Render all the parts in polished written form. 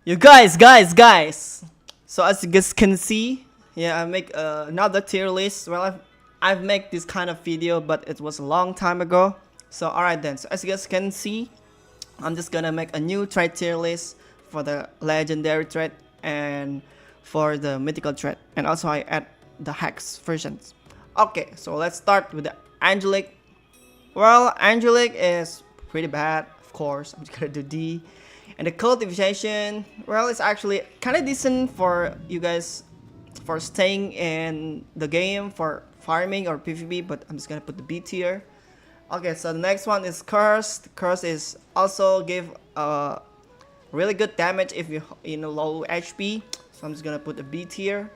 You guys. So as you guys can see, yeah, I make another tier list. Well, I've made this kind of video, but it was a long time ago. So alright then. So as you guys can see, I'm just gonna make a new trade tier list for the legendary trade and for the mythical trade, and also I add the hex versions. Okay, so let's start with the angelic. Well, angelic is pretty bad, of course. I'm just gonna do D. And the cultivation, well, it's actually kind of decent for you guys for staying in the game for farming or PvP, but I'm just gonna put the B tier. Okay, so the next one is curse. Curse is also give really good damage if you in a low HP. So I'm just gonna put the B tier.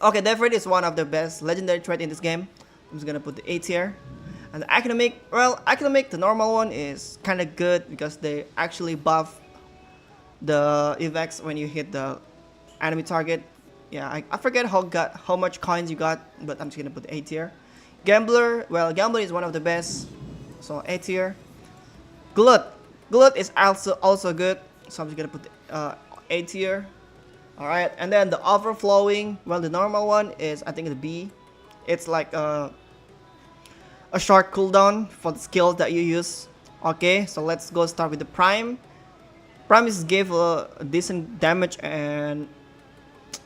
Okay, Devrid is one of the best legendary trait in this game. I'm just gonna put the A tier. And the academic, well, academic, the normal one is kind of good because they actually buff the effects when you hit the enemy target. Yeah, I forget how much coins you got, but I'm just gonna put A tier. Gambler, well, Gambler is one of the best, so A tier. Glut is also good, so I'm just gonna put A tier. All right, and then the overflowing, well, the normal one is I think the B. It's like a short cooldown for the skills that you use. Okay, so let's go start with the prime. Prime is give a decent damage and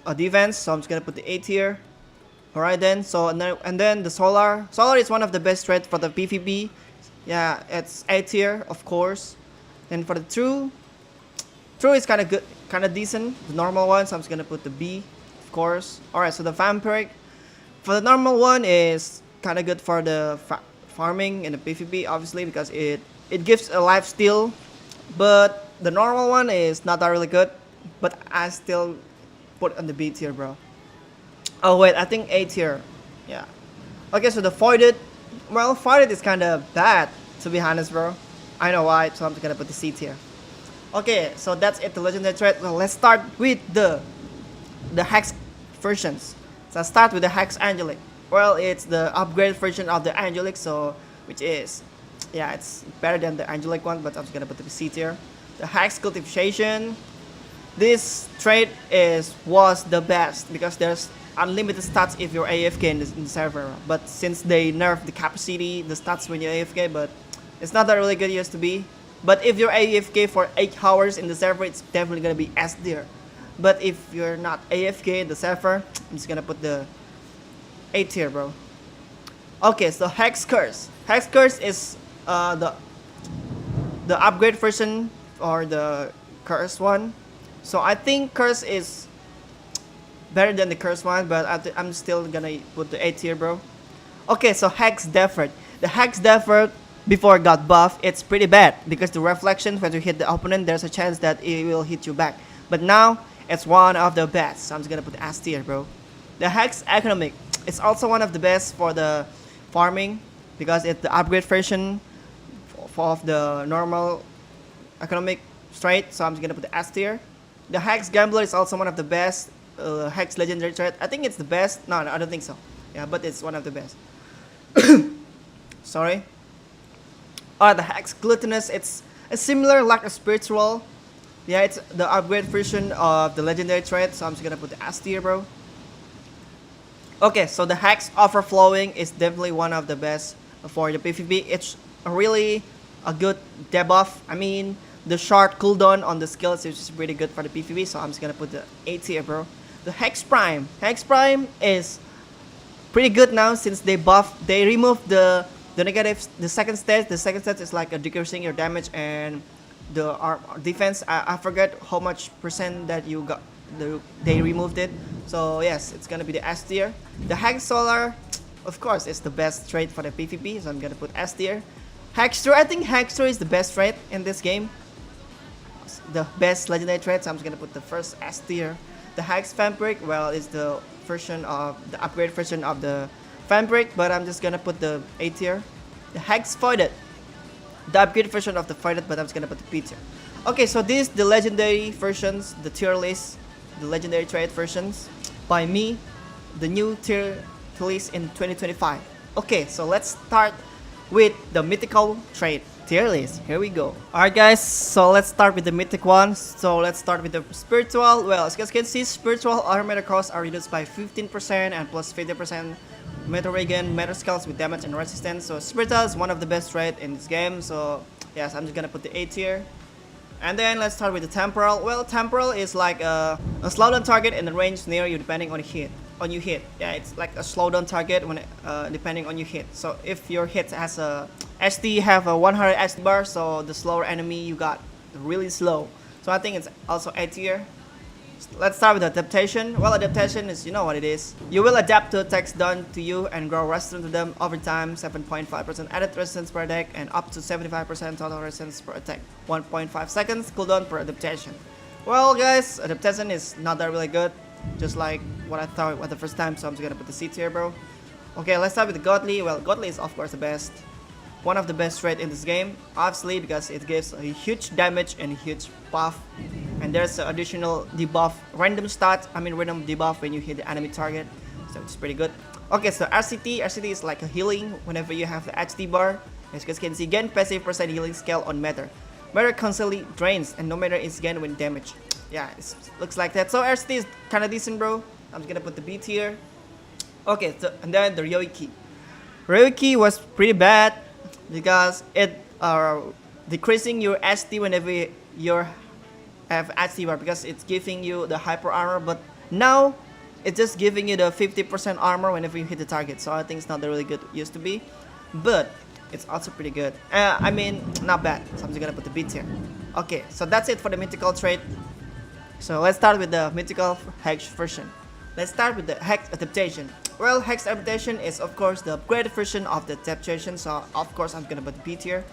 a defense, so I'm just gonna put the A tier. Alright then, so and then the solar. Solar is one of the best threats for the PvP. Yeah, it's A tier, of course. And for the true is kind of good, kind of decent. The normal one, so I'm just gonna put the B, of course. Alright, so the vampiric. For the normal one is kind of good for the farming and the PvP, obviously, because it gives a life steal. But the normal one is not that really good, but I still put on the B tier, bro. Oh wait, I think A tier. Yeah. Okay, so the voided. Well, voided is kind of bad, to be honest, bro. I know why, so I'm just gonna put the C tier. Okay, so that's it, the legendary trait. Well, let's start with the hex versions. So I start with the hex angelic. Well, it's the upgrade version of the angelic, so which is, yeah, it's better than the angelic one, but I'm just gonna put the C tier. The hex cultivation. This trait was the best because there's unlimited stats if you're AFK in the server. But since they nerfed the capacity, the stats when you're AFK, but it's not that really good used to be. But if you're AFK for 8 hours in the server, it's definitely gonna be S tier. But if you're not AFK in the server, I'm just gonna put the A tier, bro. Okay, so Hex Curse. Hex Curse is the upgrade version or the Curse one. So I think Curse is better than the Curse one, but I'm still gonna put the A tier, bro. Okay, so Hex Defert. The Hex Defert before it got buffed, it's pretty bad because the reflection when you hit the opponent, there's a chance that it will hit you back. But now it's one of the best, so I'm just gonna put S tier, bro. The Hex Economic, it's also one of the best for the farming because it's the upgrade version of the normal economic straight, so I'm just gonna put the S tier. The Hex Gambler is also one of the best Hex legendary trait. I think it's the best. No, I don't think so. Yeah, but it's one of the best. Sorry. The Hex Gluttonous. It's similar like a spiritual. Yeah, it's the upgrade version of the legendary trait, so I'm just gonna put the S tier, bro. Okay, so the Hex Overflowing is definitely one of the best for the PvP. It's really a good debuff. I mean, the short cooldown on the skills is pretty good for the PvP, so I'm just gonna put the A tier, bro. The Hex Prime. Hex Prime is pretty good now since they removed the negatives, the second stage. The second stage is like a decreasing your damage and the defense. I forget how much percent that you got. They removed it. So yes, it's gonna be the S tier. The Hex Solar, of course, is the best trait for the PvP, so I'm gonna put S tier. Hexter, I think Hexter is the best trait in this game. The best legendary trait, so I'm just gonna put the first S tier. The Hex Vampiric, well, is the upgrade version of the Vampiric, but I'm just gonna put the A tier. The Hex Voided, the upgrade version of the Voided, but I'm just gonna put the B tier. Okay, so these the legendary versions, the tier list, the legendary trait versions by me, the new tier list in 2025. Okay, so let's start with the mythical trait. tier list. Here we go. Alright guys, so let's start with the mythic one. So let's start with the spiritual. Well, as you guys can see, spiritual automator costs are reduced by 15% and plus 50% meter regen, meter skills with damage and resistance. So spiritual is one of the best rate in this game. So yes, I'm just gonna put the A tier. And then let's start with the temporal. Well, temporal is like a slowdown target in the range near you depending on you hit. Yeah, it's like a slowdown target when depending on you hit. So if your hit has a HD have a 100 HD bar, so the slower enemy you got really slow. So I think it's also A tier. Let's start with adaptation. Well, adaptation is, you know what it is. You will adapt to attacks done to you and grow resistant to them over time. 7.5% added resistance per attack and up to 75% total resistance per attack. 1.5 seconds cooldown per adaptation. Well guys, adaptation is not that really good. Just like what I thought at the first time, so I'm just gonna put the C tier, bro. Okay, let's start with the Godly. Well, Godly is of course the best. One of the best rate in this game, obviously, because it gives a huge damage and a huge buff. And there's an additional debuff, random debuff when you hit the enemy target. So it's pretty good. Okay, so RCT is like a healing whenever you have the HD bar. As you guys can see, gain passive percent healing scale on matter. Matter constantly drains and no matter is gained when damage. Yeah, it looks like that. So RCT is kind of decent, bro. I'm just gonna put the B tier. Okay, so, and then the Ryoiki. Ryoiki was pretty bad because it decreasing your HD whenever you have HD bar, because it's giving you the hyper armor, but now it's just giving you the 50% armor whenever you hit the target. So I think it's not really good it used to be, but it's also pretty good. I mean, not bad. So I'm just gonna put the B tier. Okay, so that's it for the mythical trait. So let's start with the mythical Hex version. Let's start with the Hex adaptation. Well, Hex adaptation is of course the upgraded version of the adaptation, so of course I'm gonna put B tier.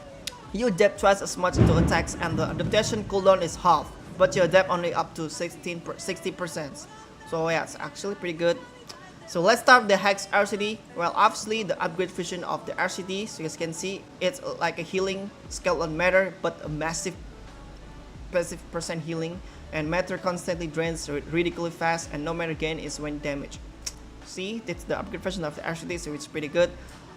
You adapt twice as much to attacks and the adaptation cooldown is half, but you adapt only up to 60%. So yeah, it's actually pretty good. So let's start with the Hex RCD. Well, obviously the upgrade version of the RCD, so you guys can see it's like a healing skeleton matter, but a massive passive percent healing, and matter constantly drains ridiculously fast and no matter gain is when damaged. See, it's the upgrade version of the RCD, so it's pretty good.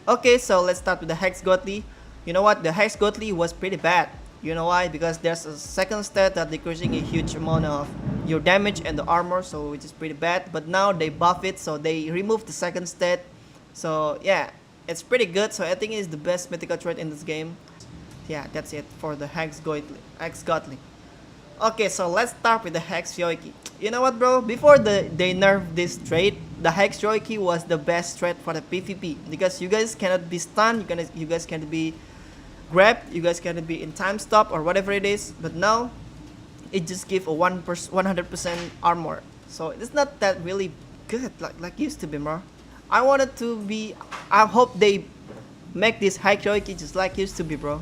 Okay, so let's start with the Hex Godly. You know what, the Hex Godly was pretty bad. You know why? Because there's a second stat that decreasing a huge amount of your damage and the armor, so which is pretty bad. But now they buff it, so they removed the second stat. So yeah, it's pretty good. So I think it's the best mythical trait in this game. Yeah, that's it for the Hex Godly. Okay, so let's start with the Hex Ryoiki. You know what, bro? Before they nerfed this trait, the Hex Ryoiki was the best trait for the PvP, because you guys cannot be stunned, you guys cannot be grabbed, you guys cannot be in time stop or whatever it is. But now it just gives a 100% armor, so it's not that really good like used to be, bro. I hope they make this Hex Ryoiki just like used to be, bro.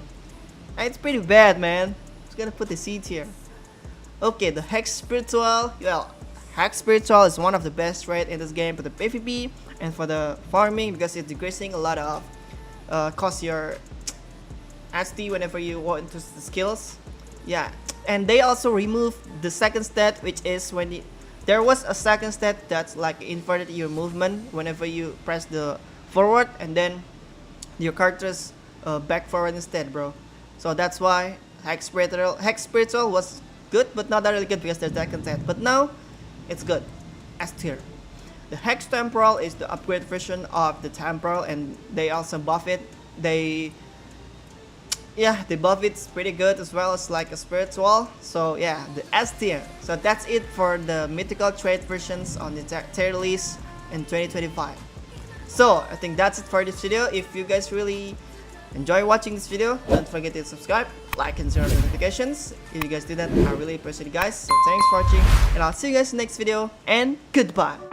And it's pretty bad, man. I'm just gonna put the C tier. Okay, the Hex Spiritual. Well, Hex Spiritual is one of the best rate in this game for the PvP and for the farming, because it's decreasing a lot of cost your HD whenever you want into the skills. Yeah, and they also removed the second stat, which is when there was a second stat that's like inverted your movement whenever you press the forward, and then your characters back forward instead, bro. So that's why Hex Spiritual was good, but not that really good because there's second stat. But now it's good. S tier. The Hex Temporal is the upgrade version of the Temporal, and they also buff it. They buff it pretty good as well as like a Spiritual. So yeah, the S tier. So that's it for the mythical trait versions on the tier list in 2025. So I think that's it for this video. If you guys really enjoy watching this video, don't forget to subscribe, like, and turn on notifications. If you guys do that, I really appreciate it, guys. So thanks for watching, and I'll see you guys in the next video, and goodbye.